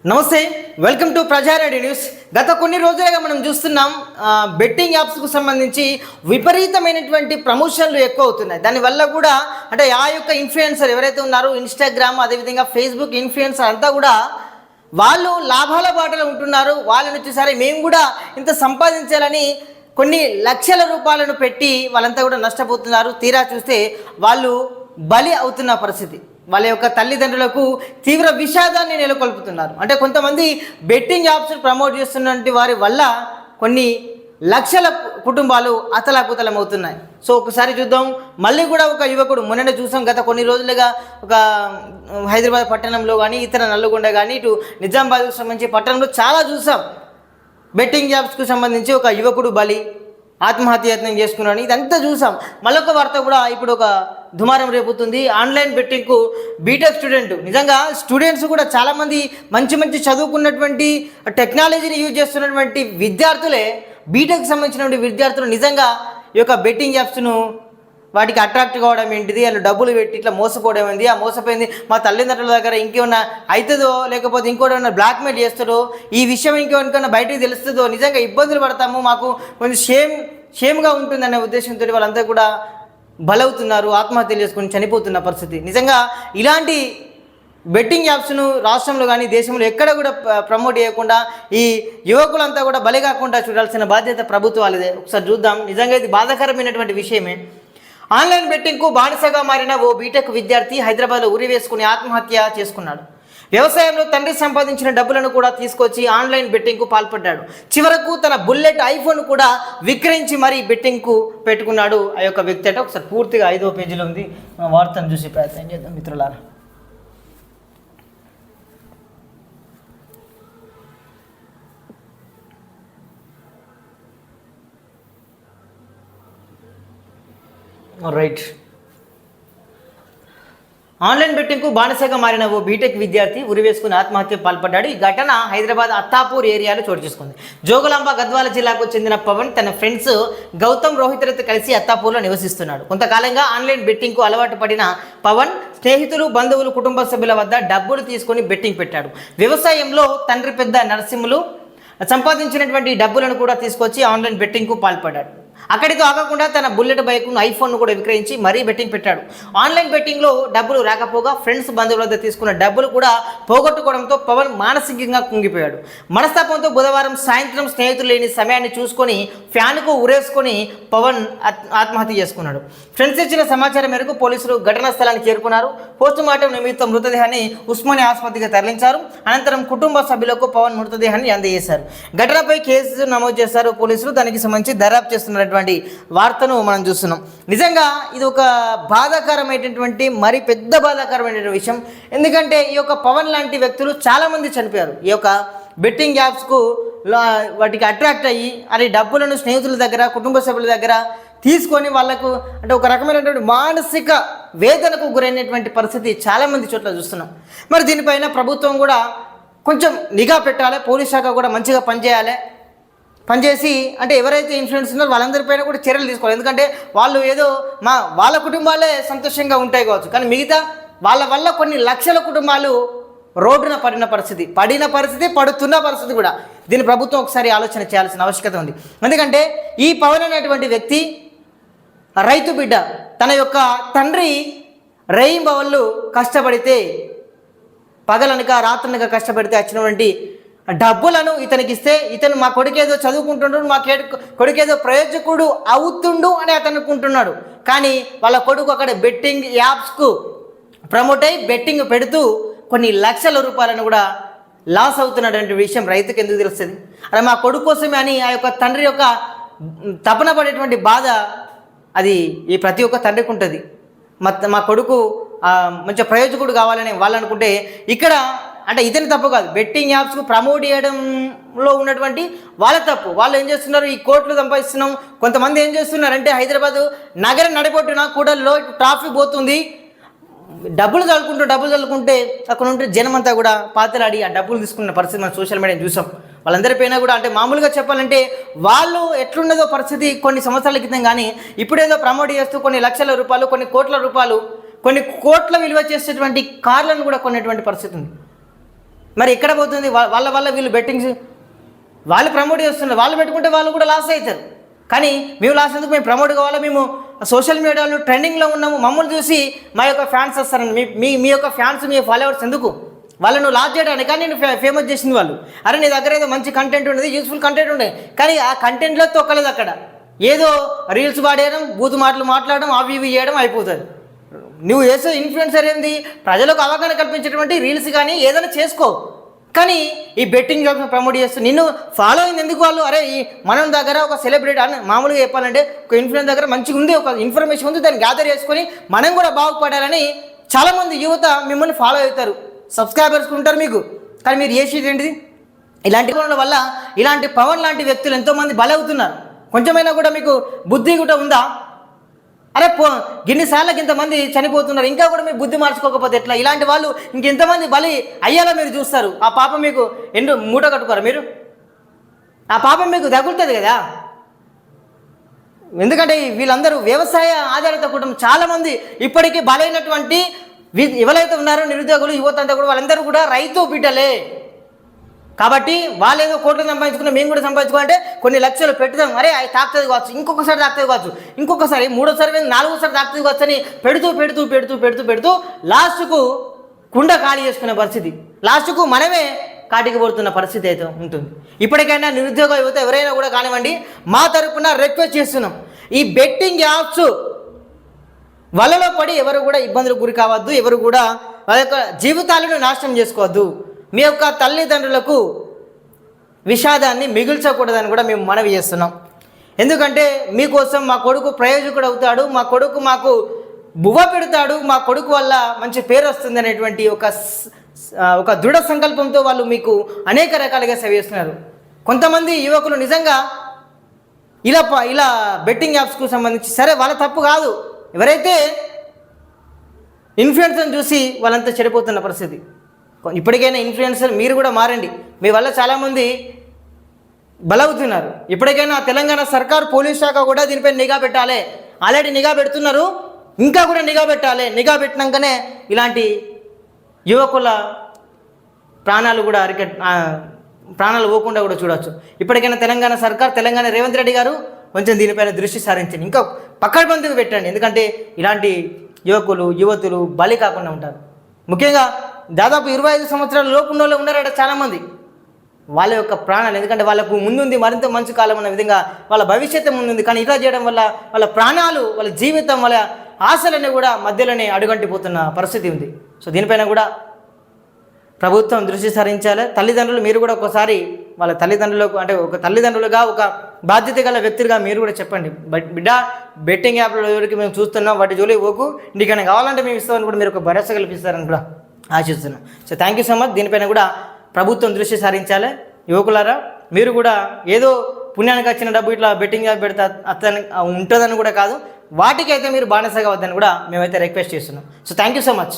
నమస్తే, welcome to ప్రజారెడ్డి news. గత కొన్ని రోజులుగా మనం చూస్తున్నాం బెట్టింగ్ యాప్స్కు సంబంధించి విపరీతమైనటువంటి ప్రమోషన్లు ఎక్కువ అవుతున్నాయి. దానివల్ల కూడా అంటే ఆ యొక్క ఇన్ఫ్లుయెన్సర్ ఎవరైతే ఉన్నారో ఇన్స్టాగ్రామ్ అదేవిధంగా ఫేస్బుక్ ఇన్ఫ్లుయెన్సర్ అంతా కూడా వాళ్ళు లాభాల బాటలో ఉంటున్నారు. వాళ్ళని వచ్చేసరి మేము కూడా ఇంత సంపాదించాలని కొన్ని లక్షల రూపాయలను పెట్టి వాళ్ళంతా కూడా నష్టపోతున్నారు. తీరా చూస్తే వాళ్ళు బలి అవుతున్న పరిస్థితి. వాళ్ళ యొక్క తల్లిదండ్రులకు తీవ్ర విషాదాన్ని నెలకొల్పుతున్నారు. అంటే కొంతమంది బెట్టింగ్ యాప్స్ ప్రమోట్ చేస్తున్నటువంటి వారి వల్ల కొన్ని లక్షల కుటుంబాలు అతలాకుతలం అవుతున్నాయి. సో ఒకసారి చూద్దాం. మళ్ళీ కూడా ఒక యువకుడు మొన్న చూసాం, గత కొన్ని రోజులుగా ఒక హైదరాబాద్ పట్టణంలో కానీ ఇతర నల్లగొండ కానీ ఇటు నిజామాబాద్కు సంబంధించి పట్టణంలో చాలా చూసాం. బెట్టింగ్ యాప్స్కు సంబంధించి ఒక యువకుడు బలి, ఆత్మహత్యయత్నం చేసుకున్నాను, ఇదంతా చూసాం. మళ్ళొక వార్త కూడా ఇప్పుడు ఒక దుమారం రేపుతుంది. ఆన్లైన్ బెట్టింగ్కు బీటెక్ స్టూడెంట్, నిజంగా స్టూడెంట్స్ కూడా చాలామంది మంచి మంచి చదువుకున్నటువంటి టెక్నాలజీని యూజ్ చేస్తున్నటువంటి విద్యార్థులే, బీటెక్ సంబంధించినటువంటి విద్యార్థులు నిజంగా ఈ యొక్క బెట్టింగ్ యాప్స్ను వాటికి అట్రాక్ట్ కావడం ఏంటిది, వాళ్ళు డబ్బులు పెట్టి ఇట్లా మోసపోవడం ఏంది, ఆ మోసపోయింది మా తల్లిదండ్రుల దగ్గర ఇంకేమన్నా అవుతుందో లేకపోతే ఇంకోటి ఏమన్నా బ్లాక్మెయిల్ చేస్తారో, ఈ విషయం ఇంకేమన్నా బయటకు తెలుస్తుందో, నిజంగా ఇబ్బందులు పడతాము, మాకు కొంచెం షేమ్గా ఉంటుందనే ఉద్దేశంతో వాళ్ళంతా కూడా బలవుతున్నారు, ఆత్మహత్యలు చేసుకొని చనిపోతున్న పరిస్థితి. నిజంగా ఇలాంటి బెట్టింగ్ యాప్స్ను రాష్ట్రంలో కానీ దేశంలో ఎక్కడ కూడా ప్రమోట్ చేయకుండా ఈ యువకులంతా కూడా బలి కాకుండా చూడాల్సిన బాధ్యత ప్రభుత్వాలదే. ఒకసారి చూద్దాం. నిజంగా ఇది బాధాకరమైనటువంటి విషయమే. ఆన్లైన్ బెట్టింగ్కు బానిసగా మారిన ఓ బీటెక్ విద్యార్థి హైదరాబాద్లో ఉరి వేసుకుని ఆత్మహత్య చేసుకున్నాడు. వ్యవసాయంలో తండ్రి సంపాదించిన డబ్బులను కూడా తీసుకొచ్చి ఆన్లైన్ బెట్టింగ్కు పాల్పడ్డాడు. చివరకు తన బుల్లెట్ ఐఫోన్ కూడా విక్రయించి మరీ బెట్టింగ్కు పెట్టుకున్నాడు ఆ యొక్క వ్యక్తి. అంటే ఒకసారి పూర్తిగా 5వ పేజీలో ఉంది. వార్తను చూసి ప్రయత్నం చేద్దాం మిత్రులారా. రైట్. ఆన్లైన్ బెట్టింగ్కు బానిసగా మారిన ఓ బీటెక్ విద్యార్థి ఉరివేసుకుని ఆత్మహత్య పాల్పడ్డాడు. ఈ ఘటన హైదరాబాద్ అత్తాపూర్ ఏరియాలో చోటు చేసుకుంది. జోగులాంబ గద్వాల జిల్లాకు చెందిన పవన్ తన ఫ్రెండ్స్ గౌతమ్ రోహిత్లతో కలిసి అత్తాపూర్లో నివసిస్తున్నాడు. కొంతకాలంగా ఆన్లైన్ బెట్టింగ్కు అలవాటు పడిన పవన్ స్నేహితులు, బంధువులు, కుటుంబ సభ్యుల వద్ద డబ్బులు తీసుకొని బెట్టింగ్ పెట్టాడు. వ్యవసాయంలో తండ్రి పెద్ద నరసింహులు సంపాదించినటువంటి డబ్బులను కూడా తీసుకొచ్చి ఆన్లైన్ బెట్టింగ్కు పాల్పడ్డాడు. అక్కడితో ఆగకుండా తన బుల్లెట్ బైక్ను ఐఫోన్ను కూడా విక్రయించి మరీ బెట్టింగ్ పెట్టాడు. ఆన్లైన్ బెట్టింగ్లో డబ్బులు రాకపోగా ఫ్రెండ్స్, బంధువుల వద్ద తీసుకున్న డబ్బులు కూడా పోగొట్టుకోవడంతో పవన్ మానసికంగా కుంగిపోయాడు. మనస్తాపంతో బుధవారం సాయంత్రం స్నేహితులు లేని సమయాన్ని చూసుకొని ఫ్యాన్కు ఉరేసుకొని పవన్ ఆత్మహత్య చేసుకున్నాడు. ఫ్రెండ్స్ ఇచ్చిన సమాచారం మేరకు పోలీసులు ఘటనా స్థలానికి చేరుకున్నారు. పోస్టుమార్టం నిమిత్తం మృతదేహాన్ని ఉస్మానియా ఆసుపత్రికి తరలించారు. అనంతరం కుటుంబ సభ్యులకు పవన్ మృతదేహాన్ని అందజేశారు. ఘటనపై కేసు నమోదు చేశారు పోలీసులు. దానికి సంబంధించి దర్యాప్తు చేస్తున్నటువంటి వార్తను మనం చూస్తున్నాం. నిజంగా ఇది ఒక బాధాకరమైనటువంటి, మరి పెద్ద బాధాకరమైనటువంటి విషయం. ఎందుకంటే ఈ యొక్క పవన్ లాంటి వ్యక్తులు చాలామంది చనిపోయారు ఈ యొక్క బెట్టింగ్ యాప్స్కు వాటికి అట్రాక్ట్ అయ్యి అది డబ్బులను స్నేహితుల దగ్గర, కుటుంబ సభ్యుల దగ్గర తీసుకొని వాళ్ళకు అంటే ఒక రకమైనటువంటి మానసిక వేదనకు గురైనటువంటి పరిస్థితి చాలామంది చోట్ల చూస్తున్నాం. మరి దీనిపైన ప్రభుత్వం కూడా కొంచెం నిఘా పెట్టాలి, పోలీస్ శాఖ కూడా మంచిగా పనిచేసి అంటే ఎవరైతే ఇన్ఫ్లుయెన్స్ ఉన్నారో వాళ్ళందరిపైన కూడా చర్యలు తీసుకోవాలి. ఎందుకంటే వాళ్ళు ఏదో వాళ్ళ కుటుంబాలే సంతోషంగా ఉంటాయి కావచ్చు, కానీ మిగతా వాళ్ళ వల్ల కొన్ని లక్షల కుటుంబాలు రోడ్డున పడుతున్న పరిస్థితి కూడా. దీన్ని ప్రభుత్వం ఒకసారి ఆలోచన చేయాల్సిన ఆవశ్యకత ఉంది. ఎందుకంటే ఈ పవన్ అనేటువంటి వ్యక్తి రైతు బిడ్డ. తన యొక్క తండ్రి రేయింబవళ్ళు కష్టపడితే, పగలనక రాత్రనక కష్టపడితే వచ్చినటువంటి డబ్బులను ఇతనికి ఇస్తే ఇతను మా కొడుకేదో చదువుకుంటున్నాడు, మా కొడుకేదో ప్రయోజకుడు అవుతుండు అని అతను అనుకుంటున్నాడు. కానీ వాళ్ళ కొడుకు అక్కడ బెట్టింగ్ యాప్స్కు ప్రమోట్ అయ్యి బెట్టింగ్ పెడుతూ కొన్ని లక్షల రూపాయలను కూడా లాస్ అవుతున్నటువంటి విషయం రైతుకు ఎందుకు తెలుస్తుంది? అలా మా కొడుకు కోసమే అని ఆ యొక్క తండ్రి యొక్క తపన పడేటువంటి బాధ అది ఈ ప్రతి ఒక్క తండ్రికి ఉంటుంది. మా కొడుకు మంచి ప్రయోజకుడు కావాలని వాళ్ళు అనుకుంటే ఇక్కడ అంటే ఇతని తప్పు కాదు, బెట్టింగ్ యాప్స్కు ప్రమోట్ చేయడంలో ఉన్నటువంటి వాళ్ళ తప్పు. వాళ్ళు ఏం చేస్తున్నారు, ఈ కోట్లు సంపాదిస్తున్నాం. కొంతమంది ఏం చేస్తున్నారంటే హైదరాబాదు నగరం నడిపొట్టున కూడా ట్రాఫిక్ పోతుంది, డబ్బులు చల్లుకుంటే అక్కడ ఉంటే జనమంతా కూడా పాతలాడి ఆ డబ్బులు తీసుకున్న పరిస్థితి మనం సోషల్ మీడియా చూసాం. వాళ్ళందరిపైన కూడా అంటే మామూలుగా చెప్పాలంటే వాళ్ళు ఎట్లున్నదో పరిస్థితి కొన్ని సంవత్సరాల క్రితం, కానీ ఇప్పుడేదో ప్రమోట్ చేస్తూ కొన్ని లక్షల రూపాయలు, కొన్ని కోట్ల రూపాయలు, కొన్ని కోట్ల విలువ చేసేటువంటి కార్లను కూడా కొనేటువంటి పరిస్థితి ఉంది. మరి ఎక్కడ పోతుంది? వాళ్ళ వల్ల వీళ్ళు బెట్టింగ్స్ వాళ్ళు ప్రమోట్ చేస్తున్నారు. వాళ్ళు పెట్టుకుంటే వాళ్ళు కూడా లాస్ అవుతారు. కానీ మేము లాస్ ఎందుకు? మేము ప్రమోట్ కావాలా, మేము సోషల్ మీడియాలో ట్రెండింగ్లో ఉన్నాము, మమ్మల్ని చూసి మా యొక్క ఫ్యాన్స్ వస్తారని. మీ యొక్క ఫ్యాన్స్, మీ ఫాలోవర్స్ ఎందుకు? వాళ్ళను లాస్ చేయడానికి. కానీ నేను ఫేమస్ చేసింది వాళ్ళు. అరే నీ దగ్గర ఏదో మంచి కంటెంట్ ఉండేది, యూస్ఫుల్ కంటెంట్ ఉండేది, కానీ ఆ కంటెంట్లో తొక్కలేదు. అక్కడ ఏదో రీల్స్ వాడేయడం, బూతు మాటలు మాట్లాడడం, అవి ఇవి చేయడం అయిపోతుంది. నువ్వు చేసే ఇన్ఫ్లుయెన్సర్ ఏంది? ప్రజలకు అవగాహన కల్పించేటువంటి రీల్స్ కానీ ఏదైనా చేసుకో. కానీ ఈ బెట్టింగ్ జాబ్స్ ప్రమోట్ చేస్తూ నిన్ను ఫాలో అయింది ఎందుకు వాళ్ళు? అరే ఈ మనం దగ్గర ఒక సెలబ్రిటీ అని మామూలుగా చెప్పాలంటే ఒక ఇన్ఫ్లుయెన్స్ దగ్గర మంచిగా ఉంది, ఒక ఇన్ఫర్మేషన్ ఉంది, దాన్ని గ్యాదర్ చేసుకొని మనం కూడా బాగుపడాలని చాలామంది యువత మిమ్మల్ని ఫాలో అవుతారు, సబ్స్క్రైబర్స్ ఉంటారు మీకు. కానీ మీరు చేసేది ఏంటిది? ఇలాంటి పనుల వల్ల ఇలాంటి పవన్ లాంటి వ్యక్తులు ఎంతోమంది బలవుతున్నారు. కొంచెమైనా కూడా మీకు బుద్ధి కూడా ఉందా? అరే గిన్నిసార్లకి ఇంతమంది చనిపోతున్నారు, ఇంకా కూడా మీరు బుద్ధి మార్చుకోకపోతే ఎట్లా? ఇలాంటి వాళ్ళు ఇంకెంతమంది బలి అయ్యేలా మీరు చూస్తారు. ఆ పాపం మీకు మూట కట్టుకోరా మీరు? ఆ పాపం మీకు తగులుతుంది కదా. ఎందుకంటే వీళ్ళందరూ వ్యవసాయ ఆధారిత కుటుంబం. చాలామంది ఇప్పటికీ బలైనటువంటి ఎవరైతే ఉన్నారో నిరుద్యోగులు, యువత అంతా కూడా వాళ్ళందరూ కూడా రైతు బిడ్డలే. కాబట్టి వాళ్ళు ఏదో కోట్లు సంపాదించుకున్నా మేము కూడా సంపాదించుకోవాలంటే కొన్ని లక్షలు పెట్టుదాం. అరే అది తాకుతుంది కావచ్చు, ఇంకొకసారి తాకుతుంది కావచ్చు, ఇంకొకసారి మూడోసారి నాలుగోసారి తాకుతుంది కావచ్చు అని పెడుతూ పెడుతూ పెడుతూ పెడుతూ పెడుతూ లాస్ట్కు కుండ ఖాళీ చేసుకునే పరిస్థితి, లాస్ట్కు మనమే కాటికి పడుతున్న పరిస్థితి అయితే ఉంటుంది. ఇప్పటికైనా నిరుద్యోగ యువత ఎవరైనా కూడా కానివ్వండి, మా తరపున రిక్వెస్ట్ చేస్తున్నాం, ఈ బెట్టింగ్ యాప్స్ వలలో పడి ఎవరు కూడా ఇబ్బందులకు గురి కావద్దు, ఎవరు కూడా వాళ్ళ యొక్క జీవితాలను నాశనం చేసుకోవద్దు. మీ యొక్క తల్లిదండ్రులకు విషాదాన్ని మిగిల్చకూడదని కూడా మేము మనవి చేస్తున్నాం. ఎందుకంటే మీకోసం మా కొడుకు ప్రయోజకుడు అవుతాడు, మా కొడుకు మాకు బువ్వ పెడతాడు, మా కొడుకు వల్ల మంచి పేరు వస్తుంది అనేటువంటి ఒక దృఢ సంకల్పంతో వాళ్ళు మీకు అనేక రకాలుగా సేవ చేస్తున్నారు. కొంతమంది యువకులు నిజంగా ఇలా బెట్టింగ్ యాప్స్కు సంబంధించి సరే వాళ్ళ తప్పు కాదు, ఎవరైతే ఇన్ఫ్లుయెన్సర్ని చూసి వాళ్ళంతా చెడిపోతున్న పరిస్థితి. ఇప్పటికైనా ఇన్ఫ్లుయెన్సర్ మీరు కూడా మారండి, మీ వల్ల చాలామంది బలవుతున్నారు. ఇప్పటికైనా తెలంగాణ సర్కార్, పోలీస్ శాఖ కూడా దీనిపై నిఘా పెట్టాలి. ఆల్రెడీ నిఘా పెడుతున్నారు, ఇంకా కూడా నిఘా పెట్టాలి. నిఘా పెట్టినాకనే ఇలాంటి యువకుల ప్రాణాలు కూడా ప్రాణాలు పోకుండా కూడా చూడవచ్చు. ఇప్పటికైనా తెలంగాణ సర్కార్, తెలంగాణ రేవంత్ రెడ్డి గారు కొంచెం దీనిపైన దృష్టి సారించండి, ఇంకా పక్కడబందిగా పెట్టండి. ఎందుకంటే ఇలాంటి యువతులు బలి కాకుండా ఉంటారు. ముఖ్యంగా దాదాపు 25 సంవత్సరాల లోపు ఉన్నోళ్ళు ఉన్నారట చాలామంది. వాళ్ళ యొక్క ప్రాణాలు, ఎందుకంటే వాళ్ళకు ముందుంది మరింత మంచి కాలం అన్న విధంగా వాళ్ళ భవిష్యత్తు ముందుంది. కానీ ఇలా చేయడం వల్ల వాళ్ళ ప్రాణాలు, వాళ్ళ జీవితం, వాళ్ళ ఆశలన్నీ కూడా మధ్యలోనే అడుగంటిపోతున్న పరిస్థితి ఉంది. సో దీనిపైన కూడా ప్రభుత్వం దృష్టి సారించాలి. తల్లిదండ్రులు మీరు కూడా ఒకసారి వాళ్ళ తల్లిదండ్రులకు, అంటే ఒక తల్లిదండ్రులుగా, ఒక బాధ్యత గల వ్యక్తులుగా మీరు కూడా చెప్పండి, బిడ్డ బెట్టింగ్ యాప్లో ఎవరికి మేము చూస్తున్నాం, వాటి జోలికి పోకు, నీకైనా కావాలంటే మేము ఇస్తామని కూడా మీరు ఒక భరోసా కల్పిస్తారని కూడా ఆశిస్తున్నాం. So thank you so much. దీనిపైన కూడా ప్రభుత్వం దృష్టి సారించాలి. యువకులారా మీరు కూడా ఏదో పుణ్యానికి వచ్చిన డబ్బు ఇట్లా బెట్టింగ్ యాప్ పెడితే అతను ఉంటుందని కూడా కాదు, వాటికైతే మీరు బానిసగా వద్దని కూడా మేమైతే రిక్వెస్ట్ చేస్తున్నాం. So thank you so much.